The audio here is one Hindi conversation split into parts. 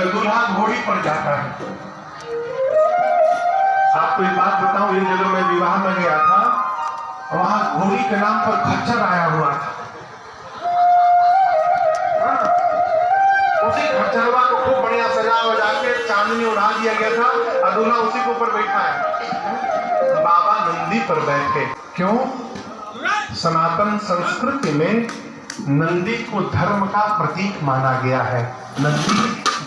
दूल्हा घोड़ी पर जाता है। आपको एक बात बताऊं, एक जगह मैं विवाह में गया था, वहां घोड़ी के नाम पर खच्चर आया हुआ था। उसी खच्चरवा को खूब बढ़िया सजा वजा के चांदनी उड़ा दिया गया था और दूल्हा उसी के ऊपर बैठा है। बाबा नंदी पर बैठे। क्यों? सनातन संस्कृति में नंदी को धर्म का प्रतीक माना गया है। नंदी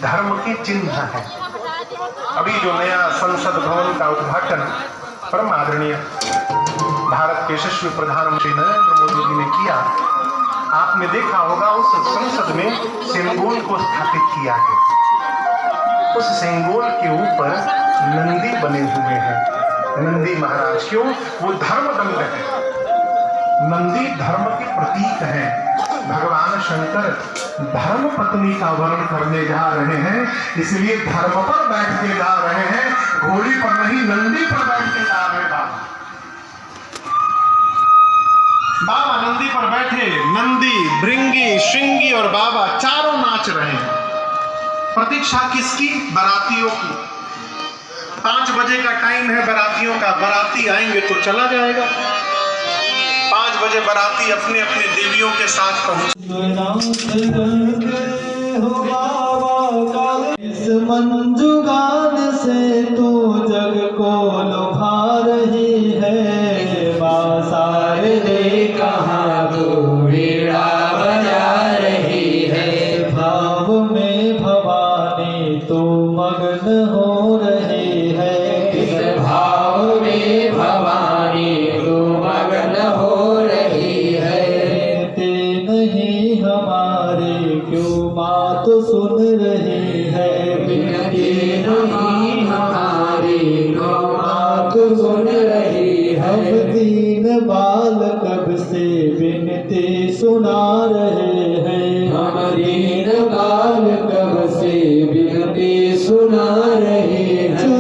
धर्म के चिन्ह है। अभी जो नया संसद भवन का उद्घाटन परम आदरणीय भारत के यशस्वी प्रधानमंत्री नरेंद्र मोदी जी ने किया, आपने देखा होगा उस संसद में सेंगोल को स्थापित किया गया। उस सेंगोल के ऊपर नंदी बने हुए हैं, नंदी महाराज। क्यों? वो धर्म दंड है। नंदी धर्म के प्रतीक हैं। भगवान शंकर धर्म पत्नी का वर्ण करने जा रहे हैं, इसलिए धर्म पर बैठ के जा रहे हैं, घोड़ी पर नहीं, नंदी पर बैठ के जा रहे हैं। बाबा नंदी पर बैठे, नंदी, भृंगी, श्रृंगी और बाबा चारों नाच रहे हैं। प्रतीक्षा किसकी? बारातियों की। 5 बजे का टाइम है बारातियों का। बाराती आएंगे तो चला जाएगा। 5 बजे बाराती अपने अपने देवियों के साथ पहुंच। इस मंजुगान से तू जग को लुभा रही है। माँ शारदे कहाँ तू वीणा बजा रही है। भाव में भवानी तू मग्न हो रही है। किस भाव में भवानी तू मग्न हो रही है। ते नहीं हमारे क्यों बात सुन रही है। बिनती नहीं हमारी क्यों बात सुन रही है। हम दीन बाल कब से बिनती सुना रहे हैं। हम दीन बाल कब से बिनती सुना रहे हैं।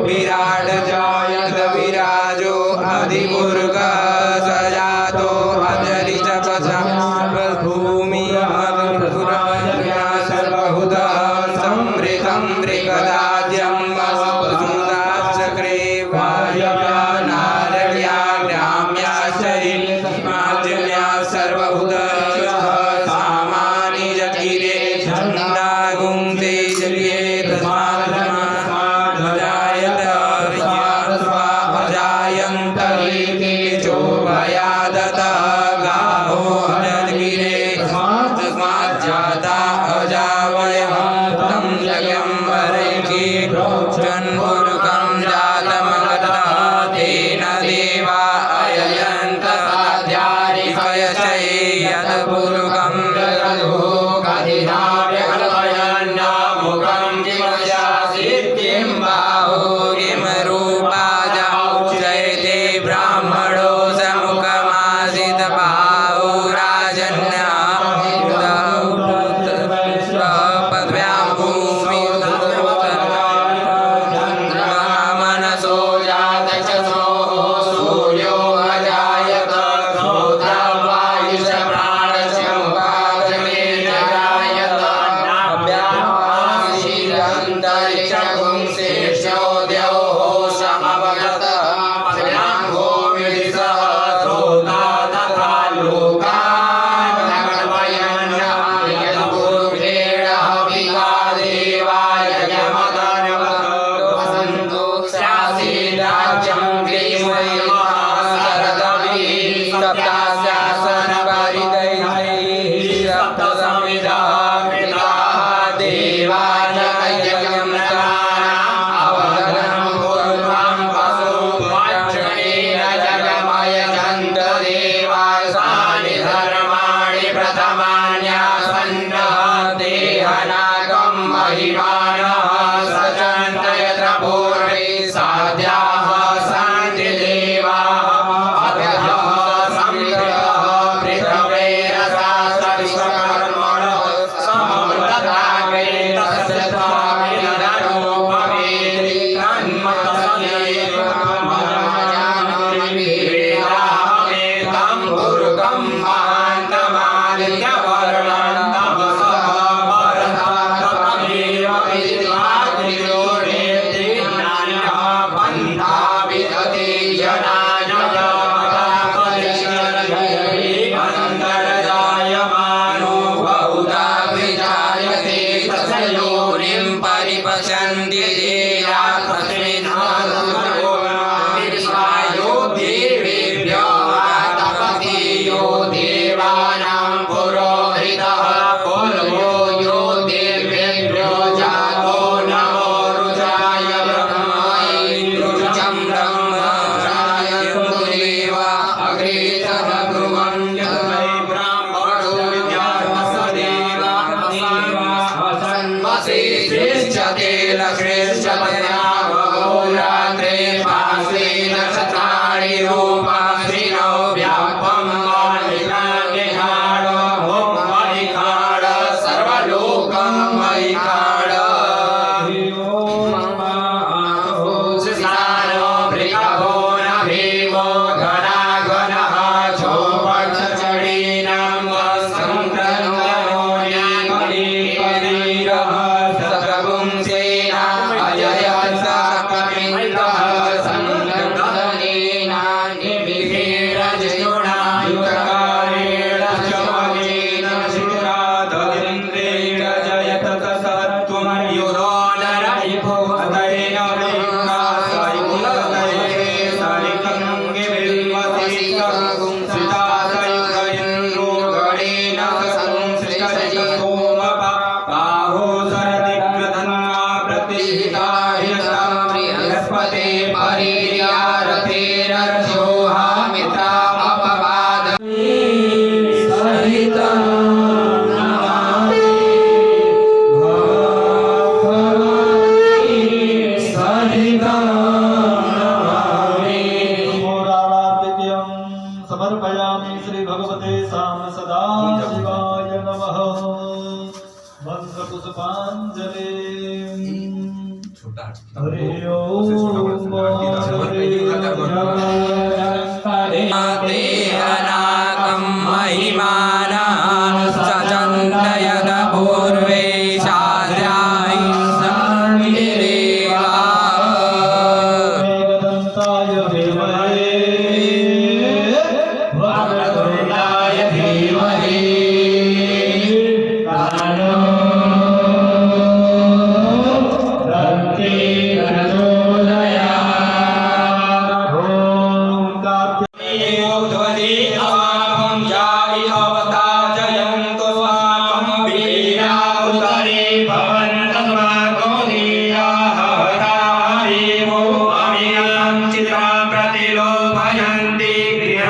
विराट जायत विराजो अधिमुर्ग सजा जयन्त साध्यानि कयशै यदपूर्वकं मुखं किमस्यासिद्धिं बाहो किं रूपाजा जयते ब्राह्मणो समुखमासीत् बाहो राजन्या पद्भ्यां भूमि मनसो जातचक्षुः सूर्यो अजायत वायुष प्राणस्य मुखाग्रे जायत अभ्यासीदन्तरिक्षगुं शेषोद्योः समवगत पद्भ्यां भूमि दिशः श्रोता तथा लोकान् यद्गुरुभ्रेणः विवादेवाय वसन्तु शासीराज्यं ग्रीष्मैः शरदभिः सप्ताशासनपरिदैः सप्तसमिधाः कृताः देवानयज्ञं अवदनं पूर्वं पशुपक्षणेन जगमयजन्त देवासानि धर्माणि प्रथमान्यासन्नः देहनागं महिमानः सचन्त यत्र पूर्वे साध्याः सन्ति देवाः अभ्यः संविदः पृथ्वेरसा सर्वकर्मणः समवर्तताग्रे तस्य स्वामिनरो भवेति तन्मतसमेतं पुरुषं महान्तमादित्यवर्णं तमसः परतमेव विद्वाग्निरोधेति नान्यः पन्था विदति अन्तर्जायमानो बहुधा विजायते तस्य योनिं परिपश्यन्ति देयात् तस्मिन् विश्वायो देवेभ्यो तपति यो देवानां पुरोहितः पूर्वो यो देवेभ्यो जातो नमो रुचाय ब्रह्माय रुचं ब्रह्मचाय देव अग्रे तद्ब्रुवं यद्वै ब्राह्मणो ज्ञातसदेव वसन्वसेश्चते लक्ष्मीश्चते रात्रे पार्श्वे नक्षत्राणि रूपाश्रिनो व्यापं मालिकानिखाड मयिखाड सर्वलोकं मयिखाड सिसानो भृगभो न भीमो घनाघनः चोपक्षचडीनां संक्रन्दनोऽन्यकरीरः सतपुंसेन अजयत् सकमिन्दः संक्रन्दनेन निभिरजयुणायुतकारेण चमकेन शिराधरिन्द्रेण जयत सत्त्वं युधो नरैभो हतैन वृङ्गासैकुलतैः सरिकङ्गे बिल्वसिकगुं श्रितासयुगेन्द्रो गणेन संसृतसोमपा बाहो शरदिग्रधन्वा प्रतिहिता बृहस्पते परिर्यारथेरर्षोहामित्रामपवाद सहितं नमामि भगवती सहितं नमामि होरारातिथ्यं समर्पयामि श्री भगवते साम सदा शिवाय नमः मंत्रपुष्पाञ्जलि हरि ओम ते अनाकं महिमानः सचन्त यद पूर्वे साध्याय सन्ति देवाः मेघदन्ताय धीमहि वक्रतुण्डाय धीमहि तन्नो दन्ति प्रचोदयात्। ॐ कार्तिकेयोध्वनि अवापं जायि अवता जयन्तु स्वाकं वीरावतारे भवन्तस्माको नीयाः हतारि वो अमियां चित्रां प्रतिलोभयन्ति गृह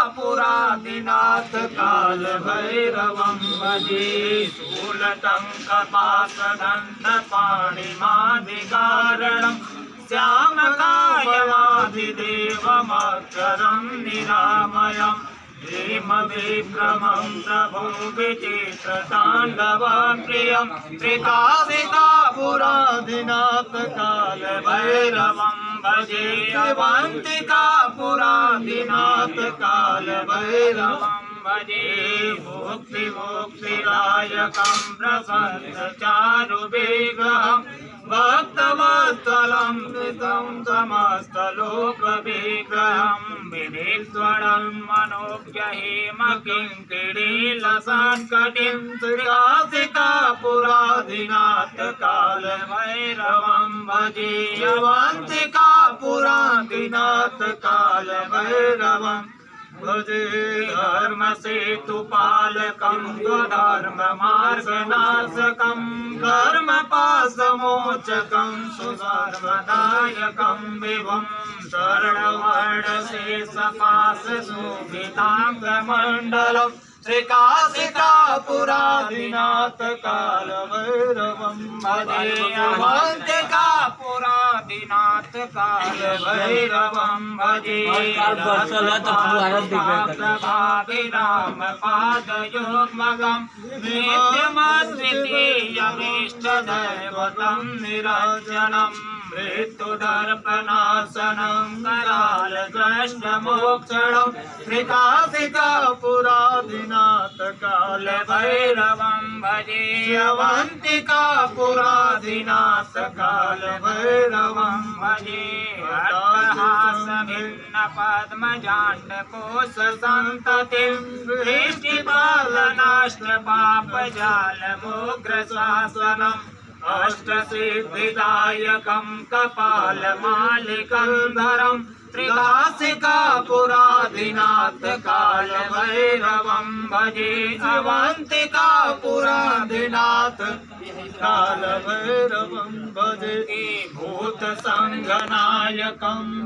अवंतिकापुरादिनाथ काल भैरवं भजे शूलटङ्कपाशदण्डपाणिमादिकारणं श्यामकायमादिदेवमक्षरं निरामयम् हेमविक्रमं प्रभो विचित्रताण्डवप्रियं त्रिकासिकापुरादिनाथ कालभैरवं भजे अवंतिकापुरादिनाथ कालभैरवं भजे मुक्तिदायकं प्रसन्नचारुविग्रहं भक्तवत्सलं कृतं समस्तलोकविग्रहं विनिर्ज्वलं मनोज्ञहेमकिङ्किणीलसत्कटिं त्रिकासिकापुरादिनाथ कालभैरवं भजे अवंतिकापुरादिनाथ कालभैरवं भजे धर्मसेतुपालकं स्वधर्ममार्गनाशकं धर्मपाशमोचकं सुधर्मदायकं विभुं शरणवर्णशेषपाशशोभिताङ्गमण्डलं त्रिकासिकापुरादिनाथ कालभैरवं भजे अवंतिकापुरादिनाथ कालभैरवं भजे प्रभाविरामपादयोग्मगं नित्यमद्वितीयमिष्टदैवतं निरञ्जनम् मृत्युदर्पनाशनं करालदृष्टमोक्षणं त्रिकासिकापुरादिनाथ कालभैरवं भजे अवंतिकापुरादिनाथ कालभैरवं भजे अट्टहासभिन्नपद्मजाण्डकोशसन्ततिं दृष्टिपालनाश्रपापजालमुग्रशासनम् अष्टसिद्धिदायकं कपालमालिकन्धरं त्रिकासिकापुराधिनाथ कालभैरवं भजे अवन्तिकापुराधिनाथ कालभैरवं भजे भूतसङ्घनायकं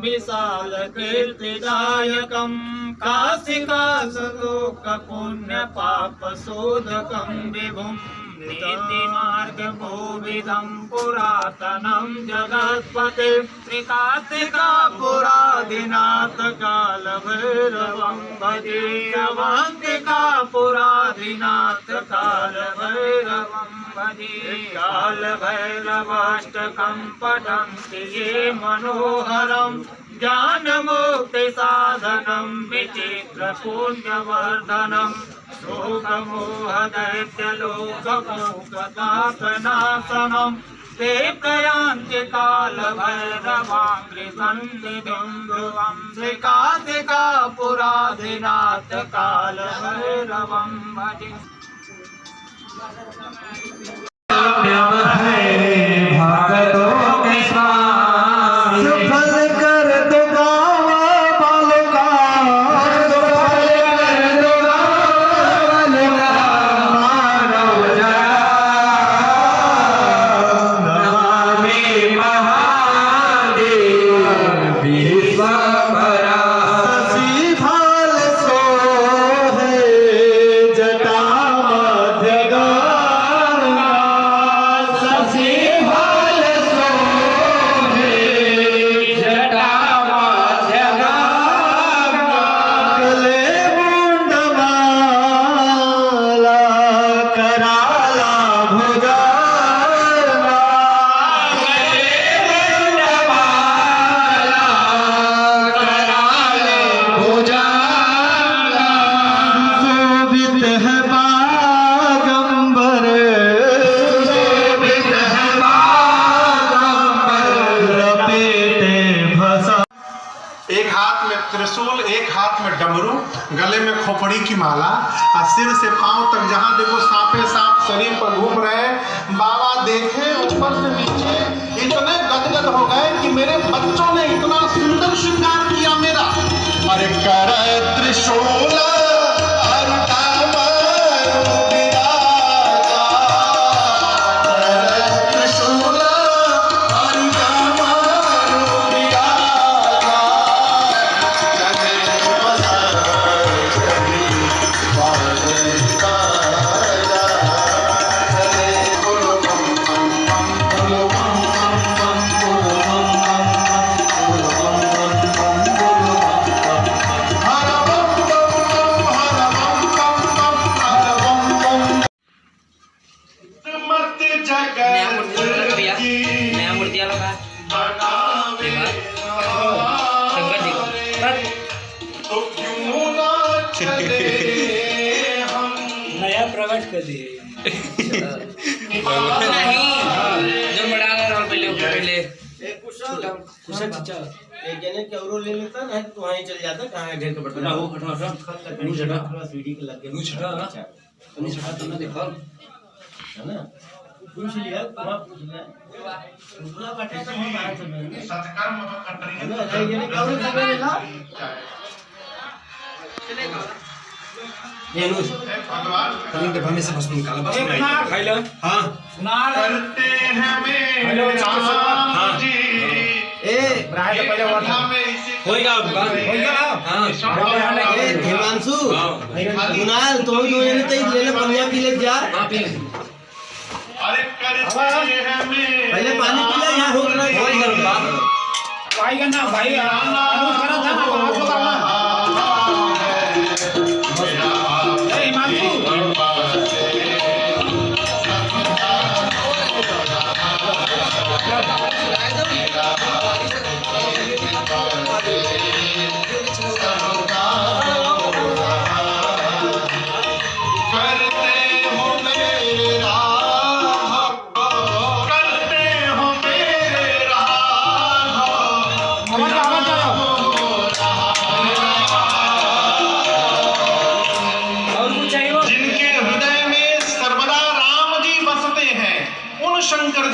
विशालकीर्तिदायकं काशिकासलोकपुण्यपापशोधकं विभुं नीतिमार्गभूविदं पुरातनं जगत्पते त्रिकासिकापुराधिनाथ कालभैरवं भजे अवन्तिकापुराधिनाथ कालभैरवं भजे कालभैरवाष्टकं पठन्ति ये मनोहरं ज्ञानमुक्तिसाधनं विचित्रपुण्यवर्धनं शोकमोहदैत्यलोकमोहतापनाशनं ते प्रयान्ति कालभैरवाङ्घ्रिसन्निधिं ध्रुवं त्रिकासिकापुराधिनाथ कालभैरवं भजे भक्तों के स्वामी सुफल कर दो गाँव वालों का, सुफल कर दो गाँव वालों का, मारो नमामि महादेव विश्वभरा शशि भाल सोहे जटा मध्य गंगा, शशि भाल सोहे जटा मध्य गंगा, गले मुंडमाला कराला भुजंगा, गले मुंडमाला कराला भुजंगा, सुशोभित है बागंबर, सुशोभित है बागंबर, लपेटे भसा। एक हाथ में त्रिशूल, एक हाथ में डमरू, गले में खोपड़ी की माला, और सिर से पांव तक जहां देखो सांपे सांप शरीर पर घूम रहे। बाबा देखे ऊपर से नीचे, इतने गदगद हो गए कि मेरे बच्चों ने इतना सुंदर श्रृंगार किया मेरा। अरे कर त्रिशूल नया मूर्ति वाला का शंकर जी नया प्रकट कर दिए नहीं जो बड़ा रोल पहले ऊपर पहले कुछ अच्छा एक जने केवरो ले लेता ना तो वहीं चल जाता कहां ढेर के बर्तन हो खटवा सा नहीं छटा सीढ़ी के लगे नहीं छटा ना नहीं छटा तो ना देखो है ना पूछ लिया वहां पूछ लिया पूरा बाटे तो हम बाहर चल रहे हैं सत्कर्म कंट्री है ना ये केवरो सब लेला चलेगा ये नु भगवान कहीं डब्बा में से भस्म निकाला बस खाई लो हां करते हैं मेरे हाँ। जी ए ब्राह्मण तो पहले हुआ था होएगा होएगा हां ए हिमांशु कुणाल तुम दो जने तो ले ले पनिया पी ले जा हां पी अरे करते हैं मेरे पहले पानी पी ले यहां हो रहा है भाई का ना भाई अनुज करा था ना बात को करना ए हिमांशु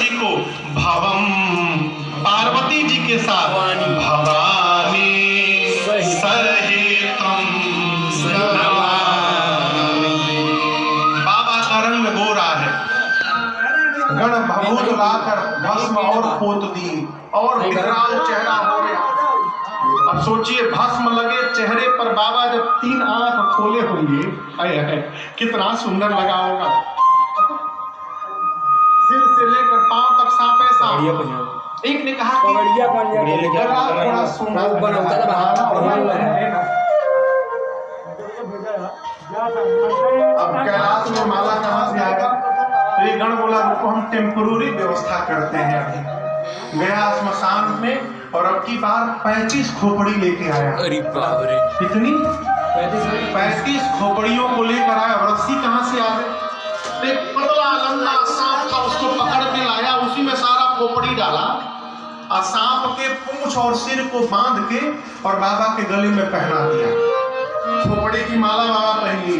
जी को भवम, पार्वती जी के साथ भवानी सहितम नमामि। बाबा का रंग गोरा है, गण भभूत लाकर भस्म और पोत दी और विकराल चेहरा हो गया। अब सोचिए, भस्म लगे चेहरे पर बाबा जब 3 आंख खोले होंगे, है कितना सुंदर लगा होगा। सिर से लेकर पांव तक सांपे सांप। एक ने कहा कि गला थोड़ा सुंदर बनता है। अब कैलाश में माला कहाँ से आएगा? तो ये गण बोला रुको, हम टेम्पोररी व्यवस्था करते हैं। अभी गया स्मशान में और अब की बार 35 खोपड़ी लेके आया। अरे बाप रे, कितनी? 35 खोपड़ियों को लेकर आया। रस्सी कहाँ से आ गई? एक पतला लंबा सांप था, उसको पकड़ के लाया, उसी में सारा खोपड़ी डाला और सांप के पूंछ और सिर को बांध के और बाबा के गले में पहना दिया। खोपड़ी की माला बाबा पहन ली।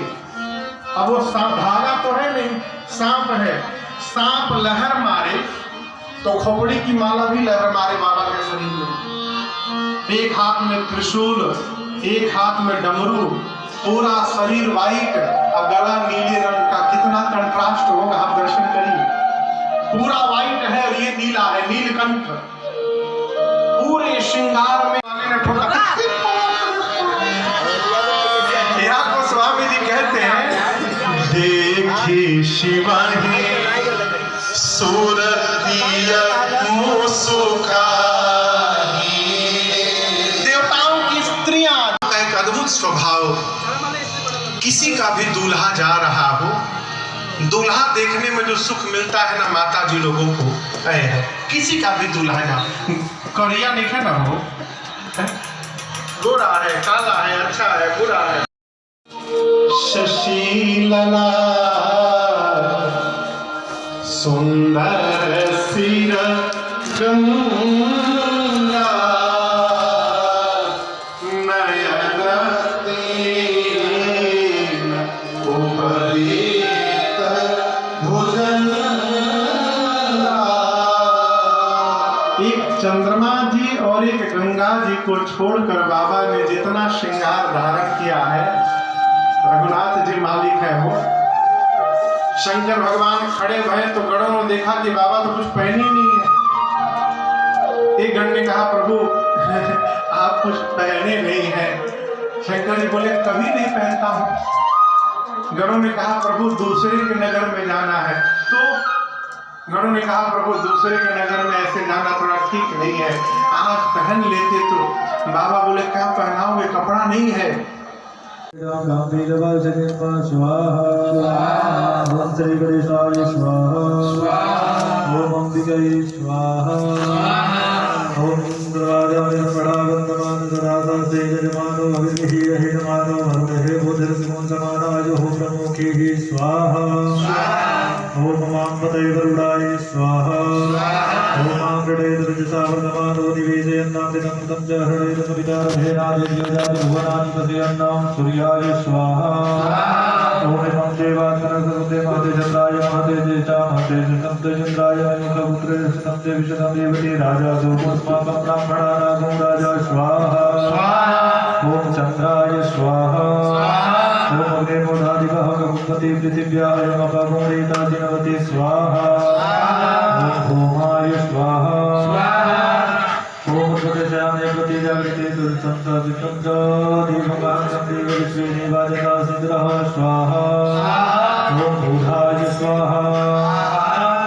अब वो सांप, धागा तो है नहीं, सांप है। सांप लहर मारे तो खोपड़ी की माला भी लहर मारे बाबा के शरीर में। एक हाथ में त्रिशूल, एक हाथ में डमरू, पूरा शरीर वाइट और गला नीले रंग का। कितना कंट्रास्ट होगा, आप दर्शन करिए। पूरा वाइट है और ये नीला है, नीलकंठ। पूरे श्रृंगार में वाले ने ठोका। यहाँ को स्वामी जी कहते हैं, देखी शिवानी सूरतिया मुस्कानी। देवताओं की स्त्रियां का एक अद्भुत स्वभाव, किसी का भी दूल्हा जा रहा हो, दूल्हा देखने में जो सुख मिलता है ना माता जी लोगों को, किसी का भी दूल्हा जा, करिया नहीं ना हो, गोरा है, काला है, अच्छा है, बुरा है, शशीलला सुंदर सिर गंगा नयन तीन उपरीत भुजन। एक चंद्रमा जी और एक गंगा जी को छोड़कर बाबा ने जितना श्रृंगार धारण किया है, रघुनाथ जी मालिक है वो। शंकर भगवान खड़े भये तो गणों ने देखा कि बाबा तो कुछ पहने नहीं है। एक गण ने कहा प्रभु आप कुछ पहने नहीं है। शंकर जी बोले कभी नहीं पहनता हूँ। गणों ने कहा प्रभु दूसरे के नगर में जाना है। तो गणों ने कहा प्रभु दूसरे के नगर में ऐसे जाना थोड़ा ठीक नहीं है, आज पहन लेते तो। बाबा बोले क्या पहनाओगे, कपड़ा नहीं है। ओम श्री गणेशाय स्वाहा, ओम अंबिकाय स्वाहा, ओम इंद्राय परागंधमान सदासा से यजमानो अभिर्हि अहिर्मानो हरुहे बोधिर्सिमों समानाय हो प्रमुखे स्वाहा। ओम मांपते गरुडाय स्वाहा, ओम मांगड़े दुर्जसावर्धमानो निवेशयन्नां दिनं तं च हृदय सवितारभे राजयोजाति भुवनानि पशयन्नां सूर्याय स्वाहा। ओम नमः देवात्मने सर्वते महते चंद्राय महते ज्येष्ठा महते चंद्र चंद्राय मुखपुत्रे सतते विशदं देवते राजा सोमस्माकं ब्राह्मणानां राजा स्वाहा। ओम चंद्राय स्वाहा, ओम अग्निमोधादिकः ककुपति पृथिव्याय अपागुणेता जिनवती स्वाहा। ओम भूमाय स्वाहा, ओम प्रदेशाने प्रति जागृते दुर्संसा विक्रमचा दीपकांतं देवविश्वे निवाजता सिद्रः स्वाहा। ओम भूधाय स्वाहा,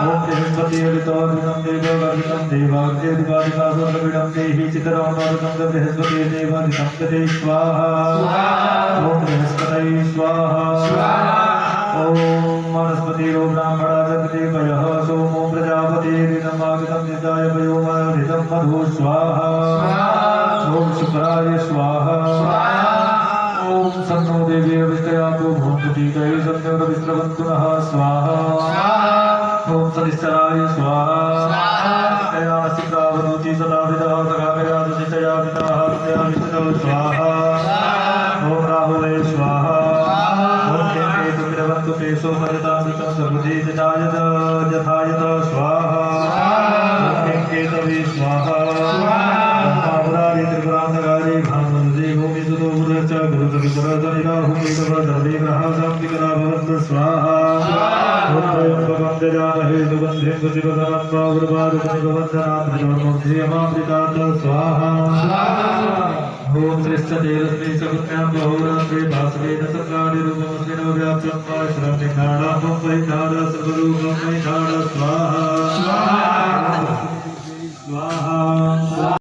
ओम बृहस्पति अलितोदिनं देववर्गितं देवाग्निर्वादिका सुरभिडं देहि चितरमनोरथं बृहस्पति देवादितं गते स्वाहा। ओम बृहस्पतये स्वाहा, ओम वनस्पति ब्राह्मणाधिपते पयः सोमो प्रजापतिरिदमागतं निताय पयोमहृतं मधु स्वाहा। ओम शुक्राय स्वाहा, ओम सन्नो देवी विष्टयातु भूमपतिकैः सन्योरविस्रवन्तु नः स्वाहा। ओम सनिश्चराय स्वाहा, ैनासिकावनोति सदा विदः सखामिरादुचितया पिताः विष्णु स्वाहा। ओम राहुले स्वाहा, ओम केतु विरवन्तु पेशो भजतामृतं सर्वधि जथायत स्वाहा। विग्रहनिराहु एकवदर्देवः शान्तिकरा भवन्तु स्वाहा ॐ त्र्यम्बकं जजामहे सुगन्धिं पुष्टिवर्धनम् उर्वारुकमिवन्दनामृतोर्मुग्ध्यमामृतात् स्वाहा ॐ त्रिष्ठतेरस्मै सकुत्यां बहुरात्रे भास्वेन सत्कारिरूपमस्मिन् व्याप्तं श्रवणिकाणां वैधार सर्वरूपं वैधार स्वाहा स्वाहा